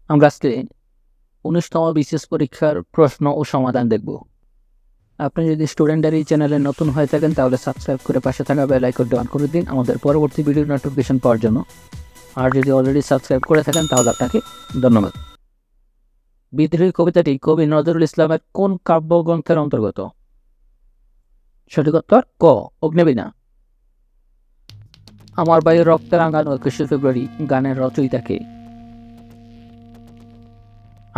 আমরা আজকে 19তম বিসিএস পরীক্ষার প্রশ্ন ও সমাধান দেখব। আপনি যদি স্টুডেন্ট ডায়েরি চ্যানেলে নতুন হয়ে থাকেন তাহলে সাবস্ক্রাইব করে পাশে থাকা বেল আইকনটি অন করে দিন আমাদের পরবর্তী ভিডিও নোটিফিকেশন পাওয়ার জন্য। আর যদি অলরেডি সাবস্ক্রাইব করে থাকেন তাহলে আপনাকে ধন্যবাদ। বিদ্রোহী কবিতাটি কবি নজরুল ইসলামের কোন কাব্যগ্রন্থের অন্তর্গত? সঠিক উত্তর ক, অগ্নিবীণা। আমার বায়ুর রক্তে রাঙানো 21শে ফেব্রুয়ারি গানের রচয়িতা কে?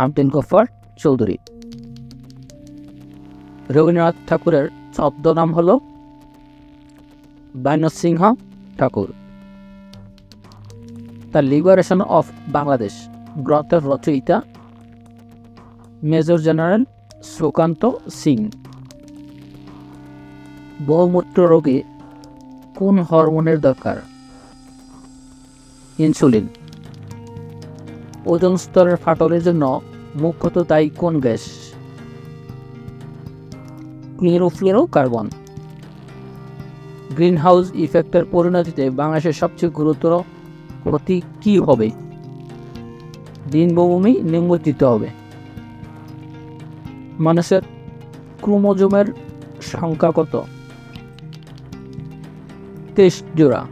আমতেন গফর চৌধুরী। রবীন্দ্রনাথ ঠাকুরের ছদ্মনাম হল বানরসিংহ ঠাকুর। দ্য লিবারেশন অফ বাংলাদেশ গ্রন্থের রচয়িতা মেজর জেনারেল সুকান্ত সিং। বহুমূত্র রোগে কোন হরমোনের দরকার? ইনসুলিন। ওজোন স্তরের ফাটলের জন্য মুখ্যত দায়ী কোন গ্যাস? ক্লোরোফ্লোরোকার্বন। গ্রিন হাউস ইফেক্টের পরিণতিতে বাংলাদেশের সবচেয়ে গুরুতর ক্ষতি কি হবে? দিনভূমি নিমজ্জিত হবে। মানুষের ক্রোমোজোমের সংখ্যা কত? 23 জোড়া।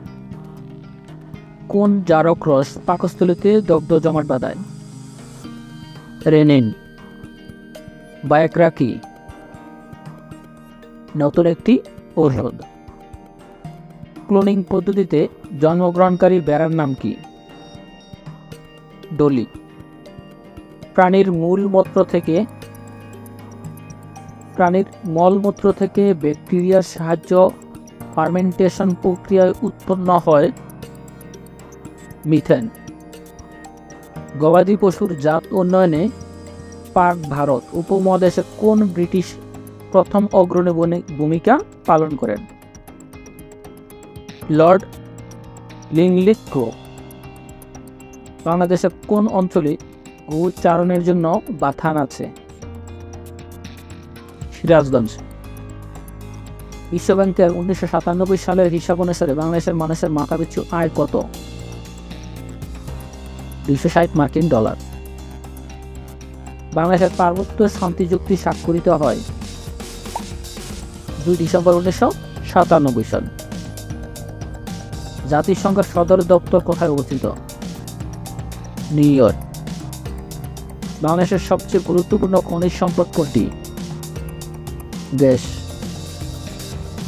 কোন জারক রস পাকস্থলীতে দগ্ধ জমাট বাঁধায়? রেনিন। বায়োগ্রা কি? নতুন একটি ঔষধ। ক্লোনিং পদ্ধতিতে জন্মগ্রহণকারী বেড়ার নাম কি? ডলি। প্রাণীর মলমূত্র থেকে ব্যাকটেরিয়ার সাহায্য ফার্মেন্টেশন প্রক্রিয়ায় উৎপন্ন হয় মিথেন। গবাদি পশুর জাত উন্নয়নে পাক ভারত উপমহাদেশে কোন ব্রিটিশ প্রথম অগ্রণী ভূমিকা পালন করেন? লর্ড লিংলিথ্রো। বাংলাদেশের কোন অঞ্চলে গরু চারণের জন্য বাথান আছে? সিরাজগঞ্জ। বিশ্বব্যাংকের 1997 সালের হিসাব অনুসারে বাংলাদেশের মানুষের মাথাপিছু আয় কত? 260 মার্কিন ডলার। বাংলাদেশের পার্বত্য শান্তি চুক্তি স্বাক্ষরিত হয় 2 ডিসেম্বর 1997 সাল। জাতিসংঘের সদর দপ্তর কোথায় অবস্থিত? New York. বাংলাদেশের সবচেয়ে গুরুত্বপূর্ণ খনিজ সম্পদ কোনটি? গ্যাস।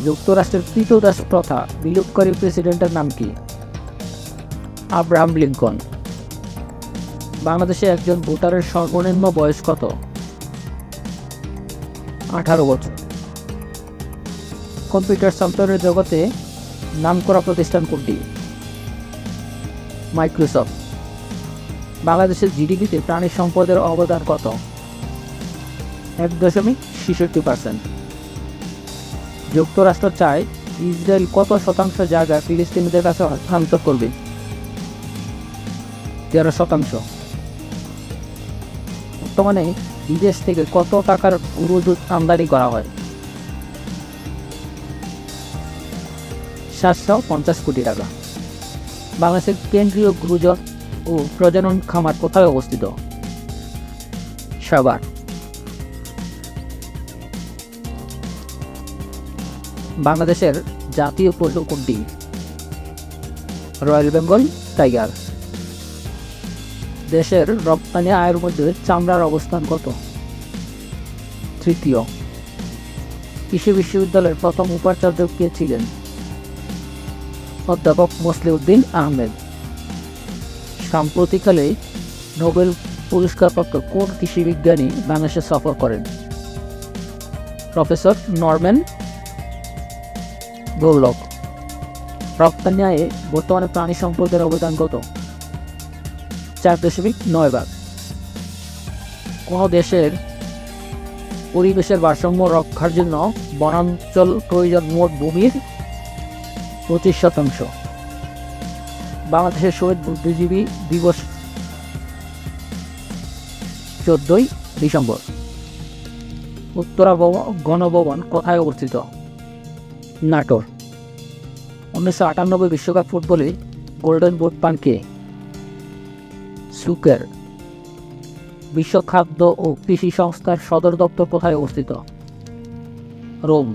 যুক্তরাষ্ট্রের কৃতদাস প্রথা বিলোপকারী প্রেসিডেন্টের নাম কি? Abraham Lincoln. বাংলাদেশে একজন ভোটারের সর্বনিম্ন বয়স কত? 18 বছর। কম্পিউটার সফটওয়্যারের জগতে নামকরা প্রতিষ্ঠান কোনটি? মাইক্রোসফট। বাংলাদেশের জিডিপিতে প্রাণী সম্পদের অবদান কত? 1.66%। যুক্তরাষ্ট্র চায় ইসরায়েল কত শতাংশ জায়গা ফিলিস্তিনিদের কাছে হস্তান্তর করবে? 13%। বর্তমানে বিদেশ থেকে কত টাকার গরু দুধ আমদানি করা হয়? 750 কোটি টাকা। বাংলাদেশের কেন্দ্রীয় গরুজন ও প্রজনন খামার কোথায় অবস্থিত? সাভার। বাংলাদেশের জাতীয় পশু কোনটি? Royal Bengal tiger. দেশের রপ্তানি আয়ের মধ্যে চামড়ার অবস্থান কত? তৃতীয়। কৃষি বিশ্ববিদ্যালয়ের প্রথম উপাচার্য কে ছিলেন? অধ্যাপক মসলিউদ্দিন আহমেদ। সাম্প্রতিককালে নোবেল পুরস্কারপ্রাপ্ত কোন কৃষি বিজ্ঞানী বাংলাদেশে সফর করেন? Professor Norman Borlaug. রপ্তানি আয়ে বর্তমানে প্রাণী সম্পদের অবদান কত? 4.9 ভাগ। কোন দেশের পরিবেশের ভারসাম্য রক্ষার জন্য বনাঞ্চল প্রয়োজন মোট ভূমির 25%। বাংলাদেশের শহীদ বুদ্ধিজীবী দিবস 14 ডিসেম্বর। উত্তরা গণভবন কোথায় অবস্থিত? নাটোর। 1998 বিশ্বকাপ ফুটবলে গোল্ডেন বুট পান কে? সুকের। বিশ্ব খাদ্য ও কৃষি সংস্থার সদর দপ্তর কোথায় অবস্থিত? রোম।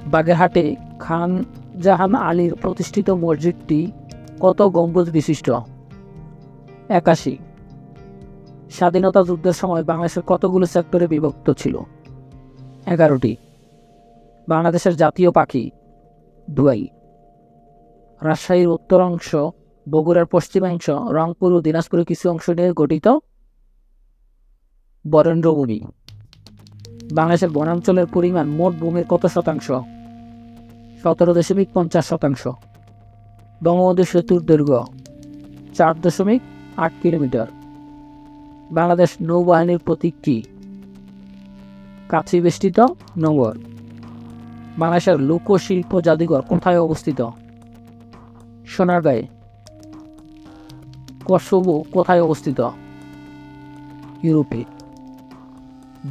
বাগেরহাটে খান জাহান আলীর প্রতিষ্ঠিত মসজিদটি কত গম্বুজ বিশিষ্ট? 81। স্বাধীনতা যুদ্ধের সময় বাংলাদেশের কতগুলো সেক্টরে বিভক্ত ছিল? 11টি। বাংলাদেশের জাতীয় পাখি? দুয়াই। রাজশাহীর উত্তরাংশ, বগুড়ার পশ্চিমাংশ, রংপুর ও দিনাজপুরের কিছু অংশ নিয়ে গঠিত বরেন্দ্রভূমি। বাংলাদেশের বনাঞ্চলের পরিমাণ মোট ভূমির কত শতাংশ? 17.50%। বঙ্গবন্ধু সেতুর দৈর্ঘ্য 4.8 কিলোমিটার। বাংলাদেশ নৌবাহিনীর প্রতীক কি? কাচি বেষ্টিত নগর। বাংলাদেশের লোকশিল্প জাদুঘর কোথায় অবস্থিত? সোনারগাঁয়ে। কসোভো কোথায় অবস্থিত? ইউরোপে।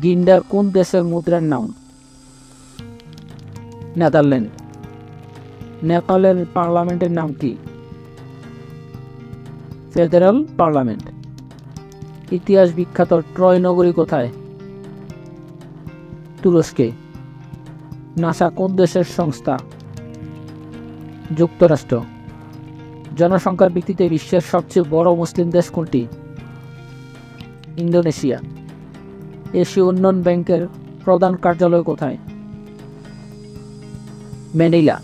গিন্ডার কোন দেশের মুদ্রার নাম? নেদারল্যান্ড। নেপালের পার্লামেন্টের নাম কি? Federal parliament. ইতিহাস বিখ্যাত ট্রয় নগরী কোথায়? তুরস্কে। নাসা কোন দেশের সংস্থা? যুক্তরাষ্ট্র। জনসংখ্যার ভিত্তিতে বিশ্বের সবচেয়ে বড় মুসলিম দেশ কোনটি? ইন্দোনেশিয়া। এশীয় উন্নয়ন ব্যাংকের প্রধান কার্যালয় কোথায়? ম্যানিলা।